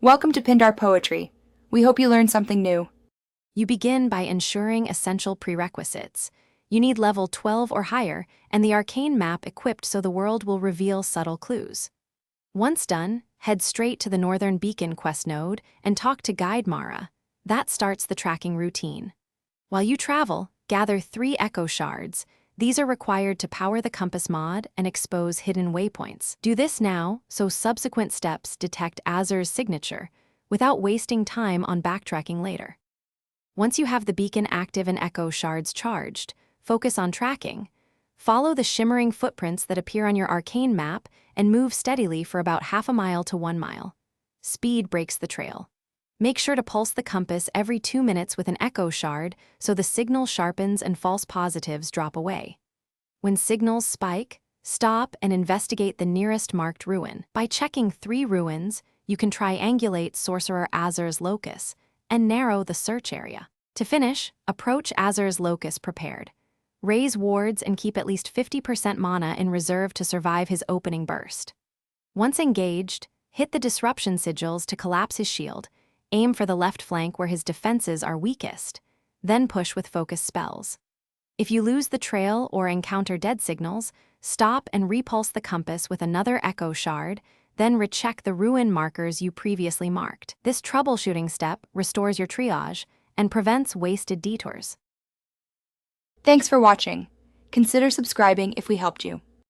Welcome to Pindar Poetry. We hope you learned something new. You begin by ensuring essential prerequisites. You need level 12 or higher, and the arcane map equipped so the world will reveal subtle clues. Once done, head straight to the Northern Beacon quest node and talk to Guide Mara. That starts the tracking routine. While you travel, gather 3 echo shards. These are required to power the compass mod and expose hidden waypoints. Do this now, so subsequent steps detect Azur's signature, without wasting time on backtracking later. Once you have the beacon active and echo shards charged, focus on tracking. Follow the shimmering footprints that appear on your arcane map and move steadily for about half a mile to 1 mile. Speed breaks the trail. Make sure to pulse the compass every 2 minutes with an echo shard so the signal sharpens and false positives drop away. When signals spike, stop and investigate the nearest marked ruin. By checking 3 ruins, you can triangulate Sorcerer Azur's locus and narrow the search area. To finish, approach Azur's locus prepared. Raise wards and keep at least 50% mana in reserve to survive his opening burst. Once engaged, hit the disruption sigils to collapse his shield. Aim for the left flank where his defenses are weakest, then push with focus spells. If you lose the trail or encounter dead signals, stop and repulse the compass with another echo shard, then recheck the ruin markers you previously marked. This troubleshooting step restores your triage and prevents wasted detours. Thanks for watching. Consider subscribing if we helped you.